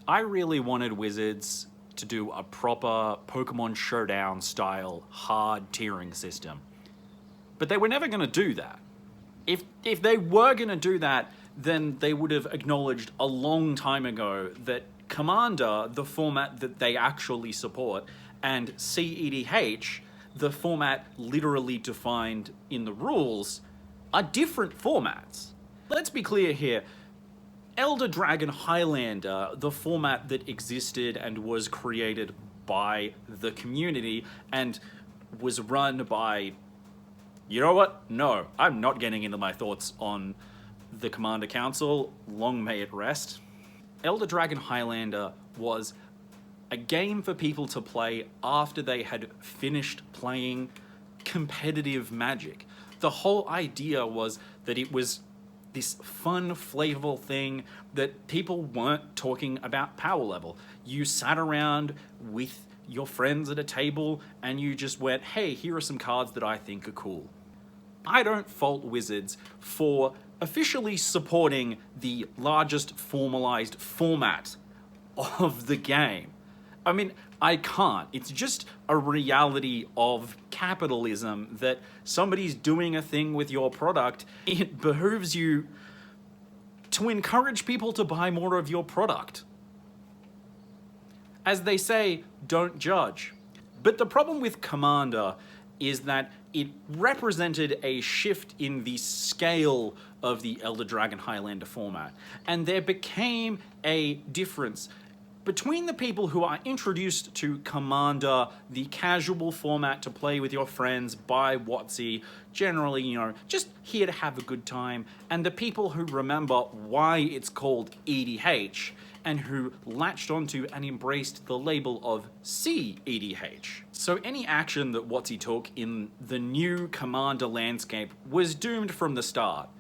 I really wanted Wizards to do a proper Pokemon Showdown style hard tiering system. But they were never going to do that. If they were going to do that, then they would have acknowledged a long time ago that Commander, the format that they actually support, and CEDH, the format literally defined in the rules, are different formats. Let's be clear here. Elder Dragon Highlander, the format that existed and was created by the community and was run by... You know what? No, I'm not getting into my thoughts on the Commander Council. Long may it rest. Elder Dragon Highlander was a game for people to play after they had finished playing competitive Magic. The whole idea was that it was this fun, flavorful thing that people weren't talking about power level. You sat around with your friends at a table and you just went, hey, here are some cards that I think are cool. I don't fault Wizards for officially supporting the largest formalized format of the game. I mean, I can't. It's just a reality of capitalism that somebody's doing a thing with your product. It behooves you to encourage people to buy more of your product. As they say, don't judge. But the problem with Commander is that it represented a shift in the scale of the Elder Dragon Highlander format. And there became a difference between the people who are introduced to Commander, the casual format to play with your friends by WotC, generally, you know, just here to have a good time, and the people who remember why it's called EDH, and who latched onto and embraced the label of CEDH. So any action that WotC took in the new Commander landscape was doomed from the start,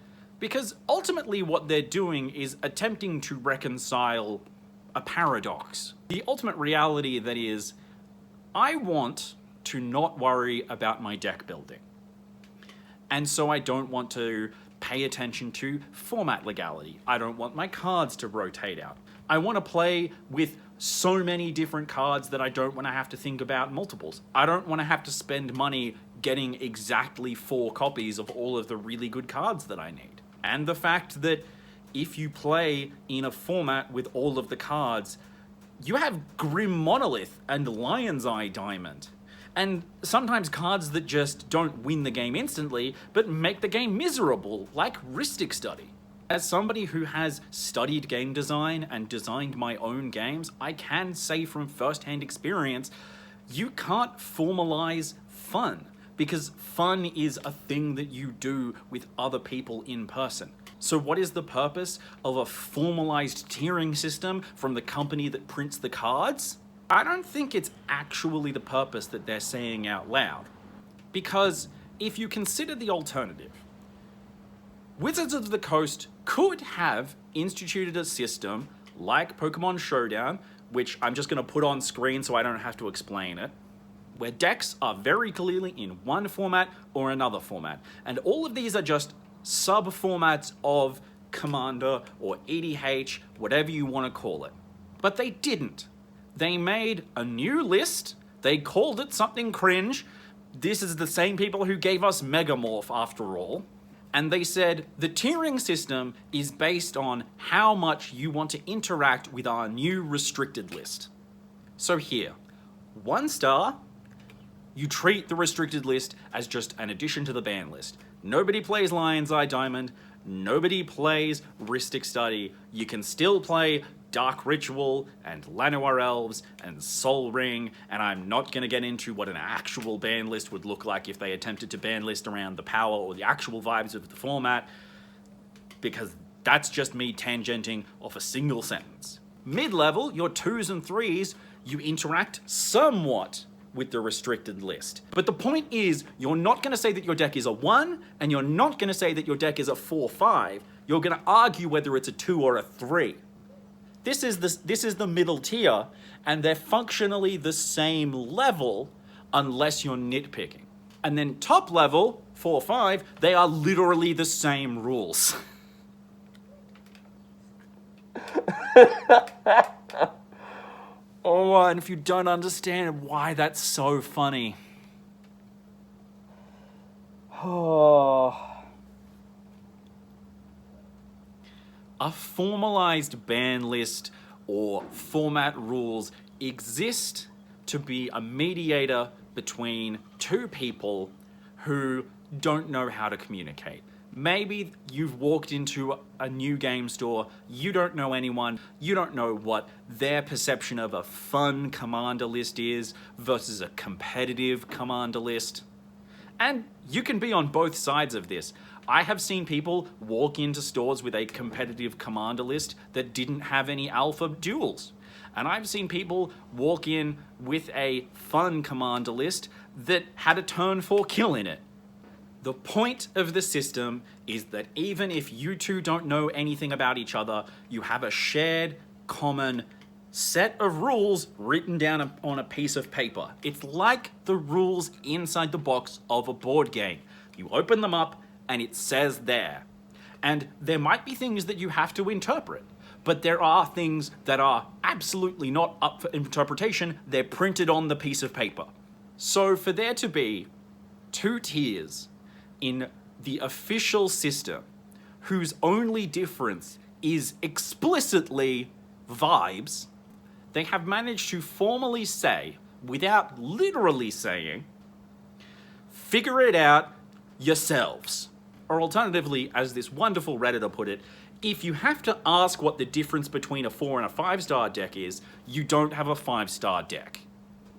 because ultimately what they're doing is attempting to reconcile a paradox. The ultimate reality that is, I want to not worry about my deck building. And so I don't want to pay attention to format legality. I don't want my cards to rotate out. I want to play with so many different cards that I don't want to have to think about multiples. I don't want to have to spend money getting exactly 4 copies of all of the really good cards that I need. And the fact that if you play in a format with all of the cards, you have Grim Monolith and Lion's Eye Diamond. And sometimes cards that just don't win the game instantly, but make the game miserable, like Rhystic Study. As somebody who has studied game design and designed my own games, I can say from first-hand experience, you can't formalize fun, because fun is a thing that you do with other people in person. So what is the purpose of a formalized tiering system from the company that prints the cards? I don't think it's actually the purpose that they're saying out loud. Because if you consider the alternative, Wizards of the Coast could have instituted a system like Pokemon Showdown, which I'm just going to put on screen so I don't have to explain it, where decks are very clearly in one format or another format. And all of these are just sub-formats of Commander or EDH, whatever you want to call it. But they didn't. They made a new list. They called it something cringe. This is the same people who gave us Megamorph after all. And they said the tiering system is based on how much you want to interact with our new restricted list. So here, 1 star, you treat the restricted list as just an addition to the ban list. Nobody plays Lion's Eye Diamond, nobody plays Rhystic Study. You can still play Dark Ritual and Llanowar Elves and Sol Ring, and I'm not going to get into what an actual ban list would look like if they attempted to ban list around the power or the actual vibes of the format, because that's just me tangenting off a single sentence. Mid-level, your 2s and 3s, you interact somewhat with the restricted list. But the point is, you're not going to say that your deck is a 1, and you're not going to say that your deck is a 4-5. You're going to argue whether it's a 2 or a 3. This is the middle tier, and they're functionally the same level unless you're nitpicking. And then top level, 4-5, they are literally the same rules. Oh, and if you don't understand why that's so funny. Oh. A formalized ban list or format rules exist to be a mediator between two people who don't know how to communicate. Maybe you've walked into a new game store, you don't know anyone, you don't know what their perception of a fun commander list is versus a competitive commander list. And you can be on both sides of this. I have seen people walk into stores with a competitive commander list that didn't have any alpha duels. And I've seen people walk in with a fun commander list that had a turn 4 kill in it. The point of the system is that even if you two don't know anything about each other, you have a shared, common set of rules written down on a piece of paper. It's like the rules inside the box of a board game. You open them up and it says there. And there might be things that you have to interpret, but there are things that are absolutely not up for interpretation. They're printed on the piece of paper. So for there to be 2 tiers in the official system whose only difference is explicitly vibes, they have managed to formally say, without literally saying, figure it out yourselves. Or alternatively, as this wonderful Redditor put it, if you have to ask what the difference between a 4 and a 5-star deck is, you don't have a 5-star deck.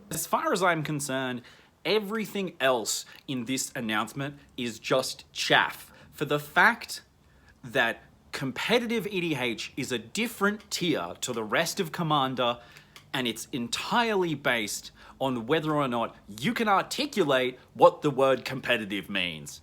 As far as I'm concerned, everything else in this announcement is just chaff. For the fact that competitive EDH is a different tier to the rest of Commander, and it's entirely based on whether or not you can articulate what the word competitive means.